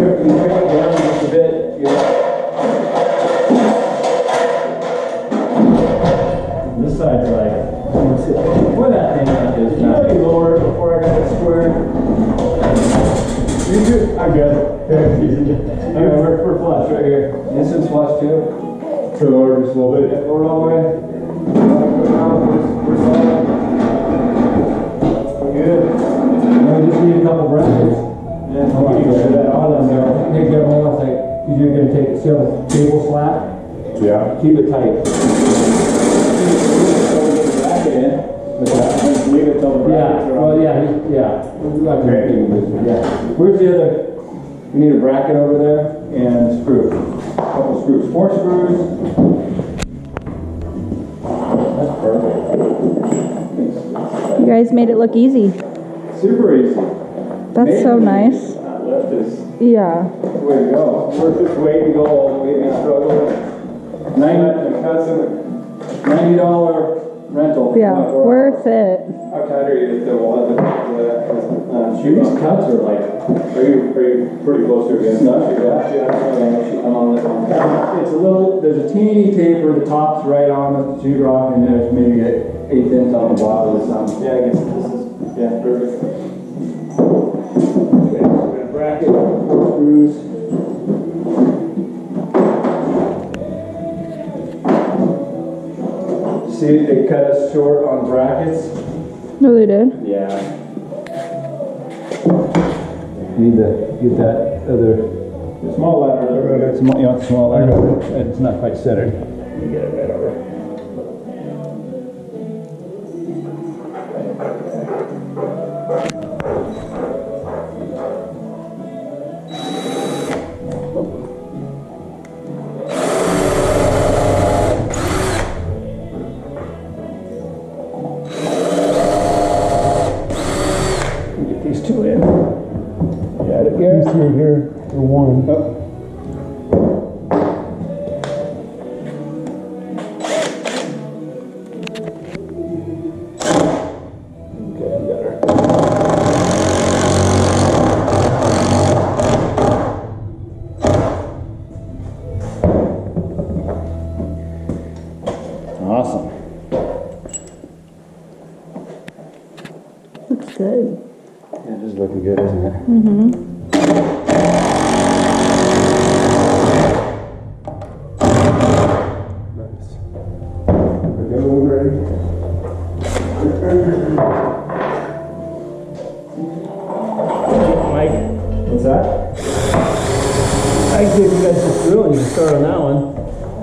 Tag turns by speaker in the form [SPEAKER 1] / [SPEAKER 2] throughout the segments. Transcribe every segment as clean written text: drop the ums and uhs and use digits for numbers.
[SPEAKER 1] bring it down just a bit. This side's like, boy, that thing is not lower before I got it squared. You good? I'm good. Alright, we're flush right here. This is flush too. Turn over just a little bit. Yeah, lower all the way. We're solid. Good. Now we just need a couple brackets. Yeah, I'll get that on there. Take that one, like, you're going to take the table slat. Yeah. Keep it tight. Leave it till the brackets are on. Yeah. Where's the other? We need a bracket over there and a screw. A couple screws. 4 screws. That's perfect.
[SPEAKER 2] You guys made it look easy.
[SPEAKER 1] Super easy.
[SPEAKER 2] That's so nice.
[SPEAKER 1] Left is
[SPEAKER 2] yeah.
[SPEAKER 1] the way to go. Perfect way to go all the way we struggle. $90 rental.
[SPEAKER 2] Yeah, worth it.
[SPEAKER 3] How tight are you to wallet?
[SPEAKER 1] These cuts are like,
[SPEAKER 3] Are you pretty close to it?
[SPEAKER 1] not too bad.
[SPEAKER 3] I'm on this one.
[SPEAKER 1] It's a little, there's a teeny taper, the top's right on the shoe rock, and there's maybe an 1/8 inch on the bottom of the
[SPEAKER 3] Yeah, I guess this is, yeah, perfect.
[SPEAKER 1] Okay, so we're gonna bracket, 4 screws. See, they cut us short on brackets.
[SPEAKER 2] No, they did.
[SPEAKER 1] Yeah. Need to get that other small ladder. Small, you want small ladder? It's not quite centered. You get it right over.
[SPEAKER 4] Here for one.
[SPEAKER 1] Oh. Okay, I'm better. Awesome.
[SPEAKER 2] Looks good.
[SPEAKER 1] Yeah, just looking good, isn't it?
[SPEAKER 2] Mm-hmm.
[SPEAKER 1] What's that? I think you guys just drilling. You can start on that one.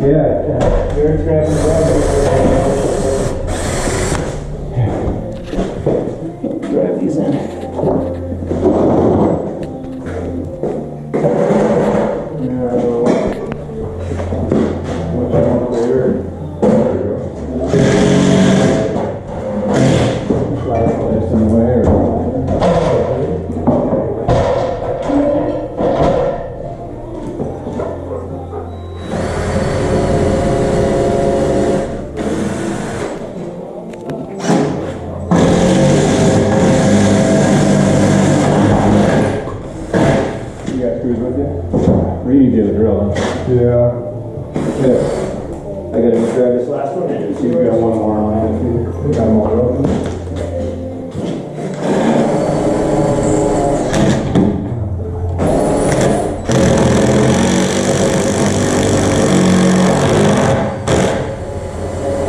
[SPEAKER 1] Yeah. You're scratching that. Drive these in. I gotta go grab this last one and see if we got one more line. If we got them all open.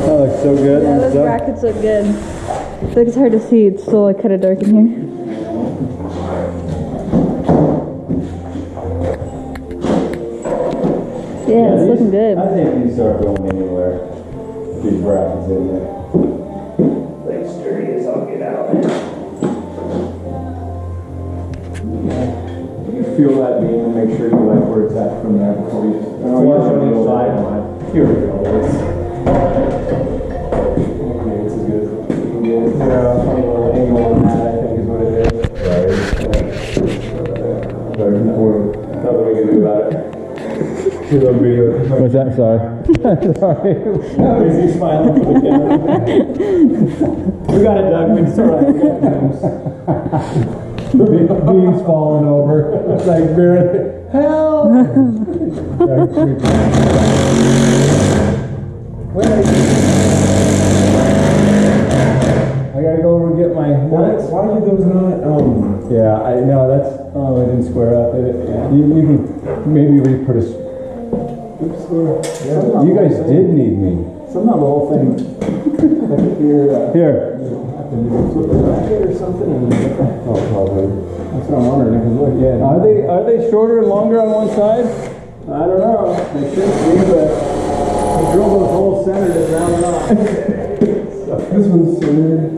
[SPEAKER 1] That looks so good.
[SPEAKER 2] Yeah, those brackets look good. I feel like it's hard to see. It's still like kind of dark in here. Yeah, it's looking good.
[SPEAKER 1] I think these aren't going anywhere. These brackets in there. Like sturdy as I'll get out. You feel that beam and make sure you like where it's at from there before you flush on each side. Here we go. Okay, this is good. Yeah, funny little angle on that, I think is what it is. Right. Nothing we can do about it. What's that? Sorry. Sorry. Is he smiling for the camera? We got it, Doug. It's all right. Beans falling over. It's like, help! I gotta go over and get my nuts.
[SPEAKER 4] Why did those not,
[SPEAKER 1] Yeah, I know, that's, oh, it didn't square up, did it? Yeah. You can maybe re-put a, yeah, you guys did need me.
[SPEAKER 4] somehow the whole thing, like here,
[SPEAKER 1] Here.
[SPEAKER 4] flip a bracket or something, and
[SPEAKER 1] Oh, probably.
[SPEAKER 4] that's what I'm wondering, because look, yeah.
[SPEAKER 1] Are they shorter and longer on one side?
[SPEAKER 4] I don't know, they should be, but I drilled those holes centered it round off. This one's centered.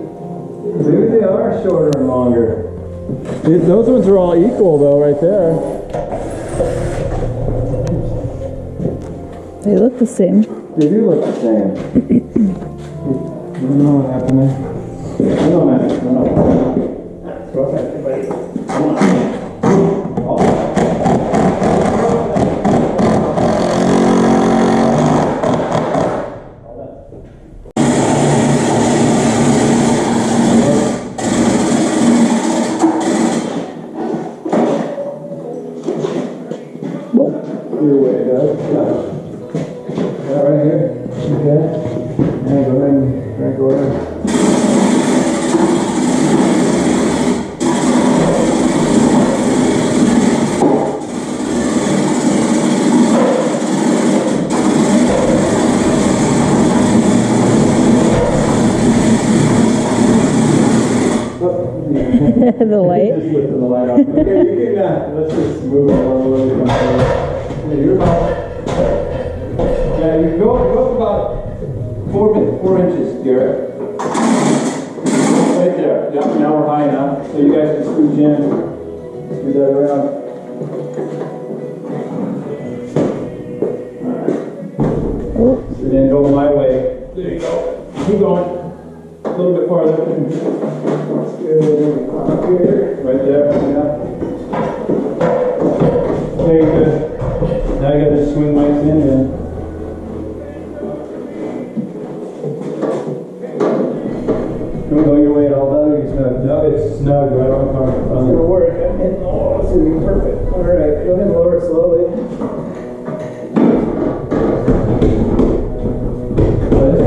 [SPEAKER 1] Maybe they are shorter and longer. Those ones are all equal though, right there.
[SPEAKER 2] They look the same.
[SPEAKER 1] They do look the same.
[SPEAKER 4] I don't know what happened there.
[SPEAKER 1] I know, man. No. Come on. Oh. Your way, guys. Yeah. Yeah, right here. Okay. Yeah, go ahead and drink water.
[SPEAKER 2] 'em. The light.
[SPEAKER 1] Just lifting the light off. Okay, you can, let's just move it a little bit. Yeah, you're about, yeah, you go up about 4 inches, Garrett. Right there. Yep, now we're high enough. So you guys can scooch in. Scooch that around.
[SPEAKER 2] Oh,
[SPEAKER 1] And then go my way. There you go. Keep going. A little bit farther. Right there, yeah. Very good. Now I gotta swing my in and don't go your way at all, though. It's snug. No, it's snug right on top. It's gonna work. Oh, it's gonna be perfect. All right, go ahead and lower it slowly.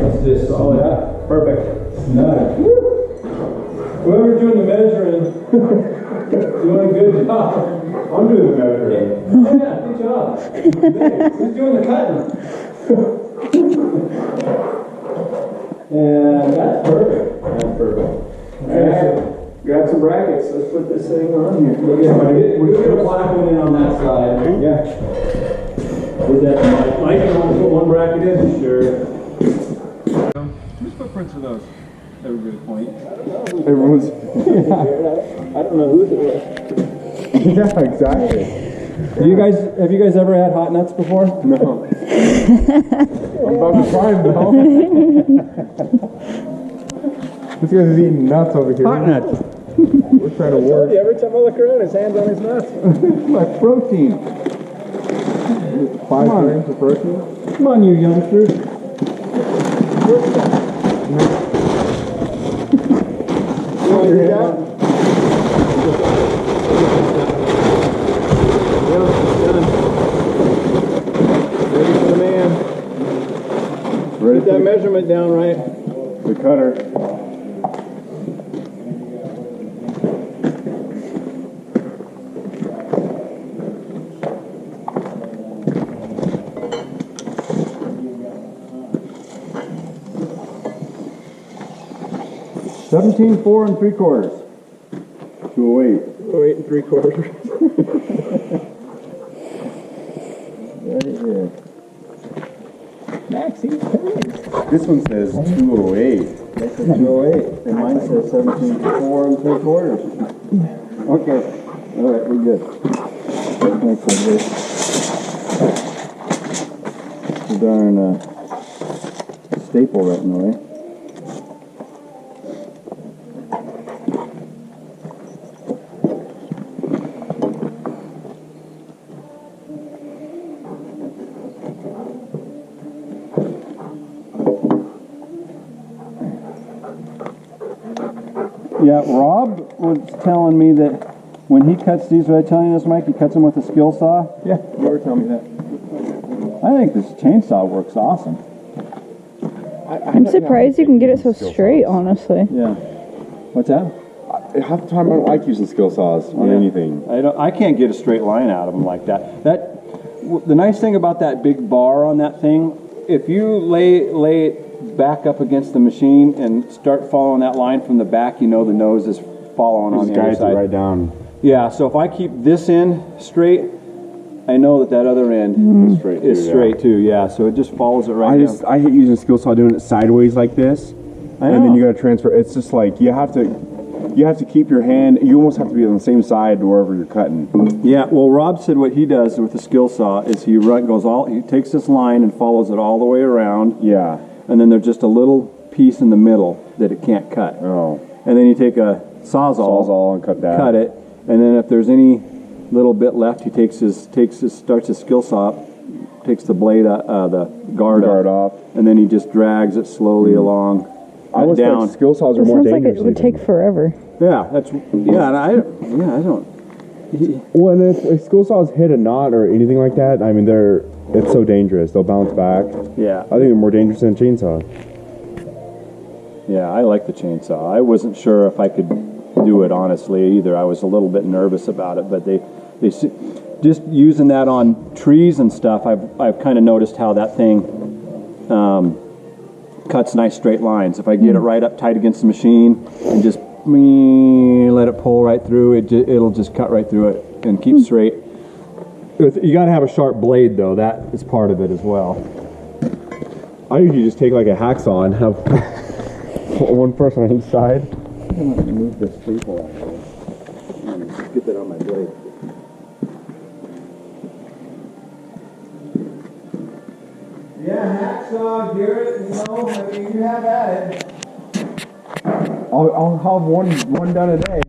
[SPEAKER 1] It's just solid. Yeah, perfect. Snug. Whoever's doing the measuring, doing a good job. I'm doing the measuring. Yeah, good job. Who's doing the cutting? And that's perfect. That's perfect.
[SPEAKER 4] Alright, grab some brackets, let's put this thing on here.
[SPEAKER 1] We're gonna black one in on that side.
[SPEAKER 4] Yeah.
[SPEAKER 1] With that, Mike, you want to put one bracket in? Sure. Whose footprints are those? Everybody point.
[SPEAKER 4] Everyone's,
[SPEAKER 1] I don't know whose it was.
[SPEAKER 4] yeah, exactly.
[SPEAKER 1] Have you guys ever had hot nuts before?
[SPEAKER 4] No. I'm about to try them though. This guy's eating nuts over here.
[SPEAKER 1] Hot nuts.
[SPEAKER 4] We're trying to work.
[SPEAKER 1] Every time I look around, his hand's on his nuts.
[SPEAKER 4] My protein. 5 grams of protein.
[SPEAKER 1] Come on, you youngsters.
[SPEAKER 4] You want to do that? Ready for the man. Ready
[SPEAKER 1] Get that measurement down right.
[SPEAKER 4] the cutter. $17.4 3/4. 208.
[SPEAKER 1] 8 3/4.
[SPEAKER 4] Right here.
[SPEAKER 1] Maxie.
[SPEAKER 4] This one says 208. This is 208. And mine says 17.4 3/4. Okay. All right, we're good. Thanks for this. The darn staple right in the way. Yeah, Rob was telling me that when he cuts these, was I telling you this, Mike? He cuts them with a skill saw?
[SPEAKER 3] Yeah, you were telling me that.
[SPEAKER 4] I think this chainsaw works awesome.
[SPEAKER 2] I'm surprised you can get it so straight, honestly.
[SPEAKER 4] Yeah. What's that?
[SPEAKER 5] Half the time I don't like using skill saws on anything.
[SPEAKER 4] I can't get a straight line out of them like that. The nice thing about that big bar on that thing, if you lay it back up against the machine and start following that line from the back, you know the nose is following on the other side.
[SPEAKER 5] Right down.
[SPEAKER 4] Yeah, so if I keep this end straight, I know that other end is straight too. Yeah, so it just follows it right down.
[SPEAKER 5] I hate using a skill saw doing it sideways like this, and then you got to transfer. It's just like you have to keep your hand. You almost have to be on the same side to wherever you're cutting.
[SPEAKER 4] Yeah, well, Rob said what he does with the skill saw is he takes this line and follows it all the way around.
[SPEAKER 5] Yeah.
[SPEAKER 4] And then there's just a little piece in the middle that it can't cut.
[SPEAKER 5] Oh.
[SPEAKER 4] And then you take a sawzall
[SPEAKER 5] and cut that.
[SPEAKER 4] Cut it, and then if there's any little bit left, he starts his skill saw up, takes the blade, the guard
[SPEAKER 5] off,
[SPEAKER 4] and then he just drags it slowly along.
[SPEAKER 5] I was down. Skill saws are
[SPEAKER 2] It
[SPEAKER 5] more
[SPEAKER 2] sounds like
[SPEAKER 5] dangerous.
[SPEAKER 2] it would take forever.
[SPEAKER 4] Yeah, I don't.
[SPEAKER 5] When a skill saws hit a knot or anything like that, I mean, it's so dangerous. They'll bounce back.
[SPEAKER 4] Yeah.
[SPEAKER 5] I think they're more dangerous than a chainsaw.
[SPEAKER 4] Yeah, I like the chainsaw. I wasn't sure if I could do it honestly either. I was a little bit nervous about it, but they just using that on trees and stuff. I've kind of noticed how that thing cuts nice straight lines. If I get it right up tight against the machine and just let it pull right through, it'll just cut right through it and keep straight. You got to have a sharp blade though. That is part of it as well.
[SPEAKER 5] I usually just take like a hacksaw and have one person on each side.
[SPEAKER 4] I'm going to move this staple actually. I'm going to get that on my blade. Yeah, hacksaw, Garrett, I mean, you have at it.
[SPEAKER 5] I'll have one done a day.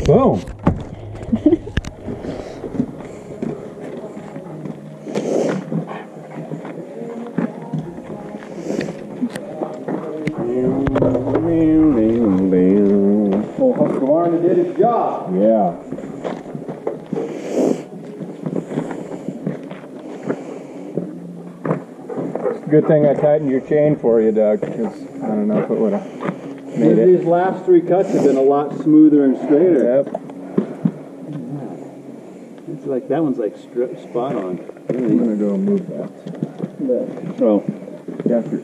[SPEAKER 4] Boom. Old Husqvarna did its job.
[SPEAKER 5] Yeah.
[SPEAKER 3] Good thing I tightened your chain for you, Doug, because I don't know if it would have made it.
[SPEAKER 4] These last three cuts have been a lot smoother and straighter.
[SPEAKER 3] Yep.
[SPEAKER 4] It's like that one's like spot on.
[SPEAKER 3] I'm going to go move that.
[SPEAKER 4] So,
[SPEAKER 3] You have to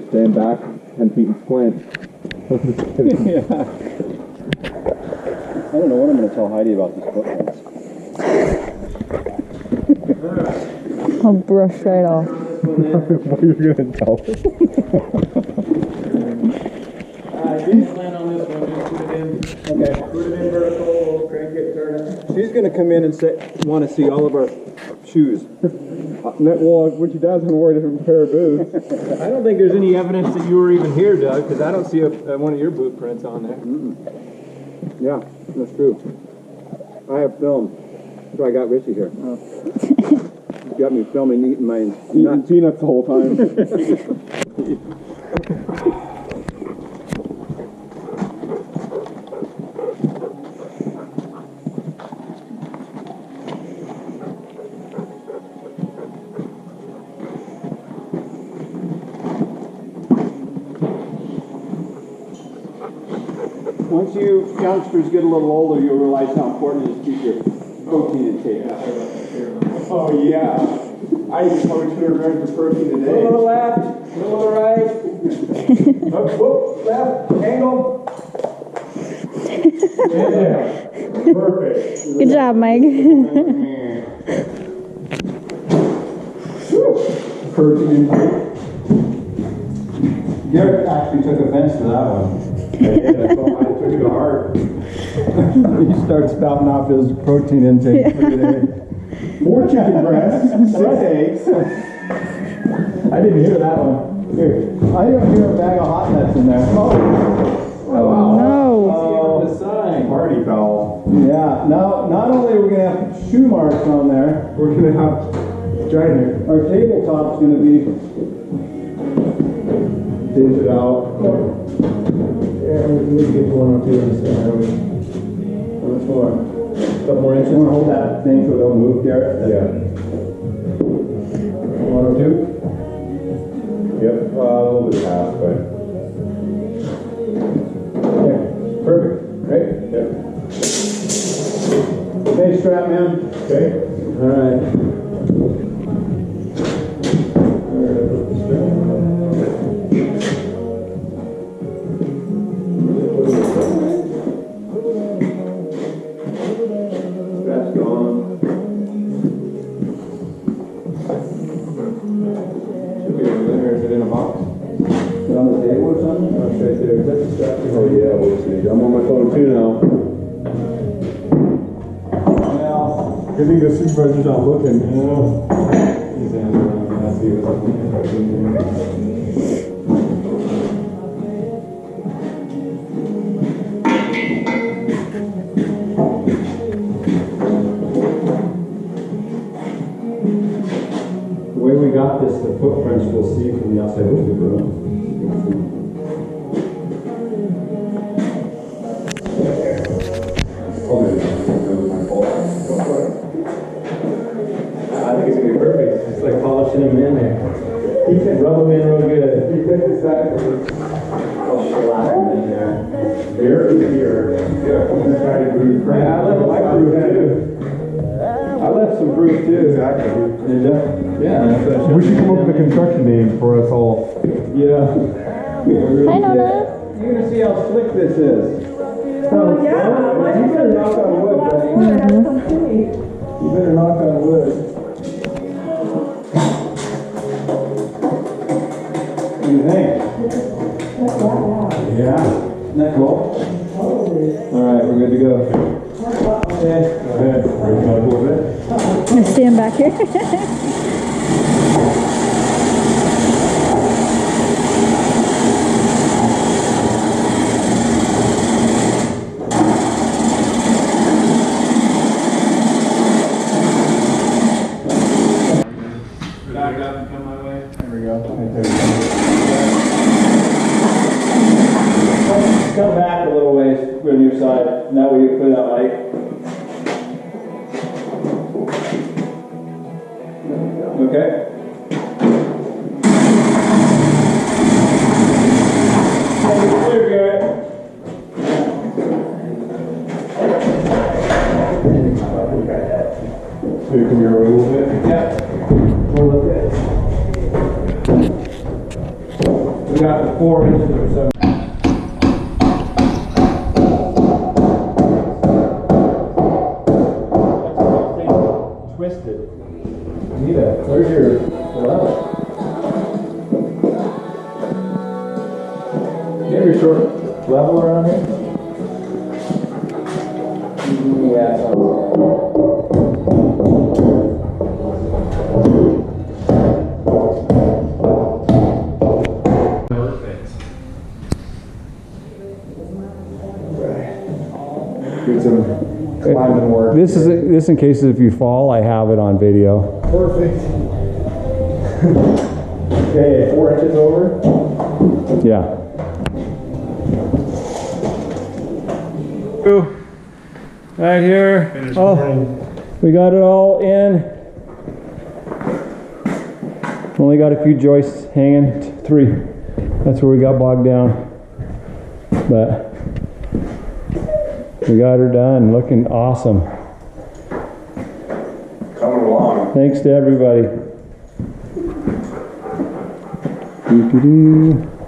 [SPEAKER 3] stand back 10 feet and squint.
[SPEAKER 4] yeah. I don't know what I'm going to tell Heidi about these footprints.
[SPEAKER 2] I'll brush right off.
[SPEAKER 5] What are you gonna tell her?
[SPEAKER 3] Just land on this one, just put it in. Okay, put it in vertical, crank it, turn it.
[SPEAKER 4] She's going to come in and want to see all of our shoes.
[SPEAKER 5] Well, what she does, I'm wear a different pair of boots.
[SPEAKER 3] I don't think there's any evidence that you were even here, Doug, because I don't see one of your boot prints on there.
[SPEAKER 4] Yeah, that's true. I have film. So I got Richie here. He's got me filming eating my
[SPEAKER 5] Eating peanuts the whole time.
[SPEAKER 4] Once you youngsters get a little older, you'll realize how important it is to keep your protein intake up.
[SPEAKER 5] Oh yeah. I probably should have read the protein today.
[SPEAKER 3] Little to the left, little to the right. Whoop, left, angle.
[SPEAKER 5] Yeah. Perfect.
[SPEAKER 2] Good job, Mike.
[SPEAKER 5] Protein intake.
[SPEAKER 4] Garrett actually took offense to that one.
[SPEAKER 5] I took it to heart.
[SPEAKER 4] He starts spouting off his protein intake for today.
[SPEAKER 5] 4 chicken breasts, 6 eggs.
[SPEAKER 4] I didn't hear that one. Here, I didn't hear a bag of hot nuts in there.
[SPEAKER 2] Oh, no.
[SPEAKER 3] The sign.
[SPEAKER 5] party foul.
[SPEAKER 1] Yeah, now, not only are we gonna have shoe marks on there,
[SPEAKER 5] We're gonna have giant
[SPEAKER 1] our tabletop's gonna be
[SPEAKER 5] tinted out.
[SPEAKER 1] yeah, we need to get one or two in this area. How much more? Couple more inches? Wanna hold that thing so it don't move, Garrett?
[SPEAKER 5] Yeah.
[SPEAKER 1] One or two?
[SPEAKER 5] Yep. A little bit past, but
[SPEAKER 1] Okay, perfect, great.
[SPEAKER 5] yep.
[SPEAKER 1] Thanks, strap man.
[SPEAKER 5] Okay.
[SPEAKER 1] All right.
[SPEAKER 5] That's gone.
[SPEAKER 1] Should be over there. Is it in a box? Is it on the table or something? Oh, it's right there. Is that the strap?
[SPEAKER 5] Oh yeah, we'll see. I'm on my phone too now.
[SPEAKER 1] Well,
[SPEAKER 5] Good thing the supervisor's not looking.
[SPEAKER 1] he's in. Let's see what's in there. The way we got this, the footprints we'll see from the outside of the room. I think it's gonna be perfect. It's like polishing them in there. You can rub them in real good. You take the side. I'll slap them in there.
[SPEAKER 5] Here is here.
[SPEAKER 1] I left my proof too. I left some proof too.
[SPEAKER 5] Exactly.
[SPEAKER 1] Did ya? Yeah. That's what I showed
[SPEAKER 5] We should
[SPEAKER 1] you.
[SPEAKER 5] come up with a construction name for us all.
[SPEAKER 1] Yeah.
[SPEAKER 2] Hi, Nona.
[SPEAKER 1] You're gonna see how slick this is.
[SPEAKER 6] Well, yeah,
[SPEAKER 1] You better knock on wood, buddy. You better knock on wood. What do you think? Yeah. Isn't that cool? All right, we're good to go. Okay. Go ahead.
[SPEAKER 5] Bring it up a little bit.
[SPEAKER 2] I'm gonna stand back here.
[SPEAKER 1] Back up and come my way.
[SPEAKER 5] There we go.
[SPEAKER 1] Come back a little ways on your side, and that way you put that light. Okay? Clear, Garrett.
[SPEAKER 5] So you come here a little bit.
[SPEAKER 1] Yeah. Hold up it. We got the 4 inches or so. Twisted. Nita, where's your level? You have your short level around here? Yeah, it's on.
[SPEAKER 5] Get some climbing work.
[SPEAKER 1] This in case if you fall, I have it on video.
[SPEAKER 5] Perfect. Okay, 4 inches over.
[SPEAKER 1] Yeah. Right here. We got it all in. Only got a few joists hanging. 3. That's where we got bogged down. But we got her done. Looking awesome.
[SPEAKER 5] Coming along.
[SPEAKER 1] Thanks to everybody. Doo-doo-doo.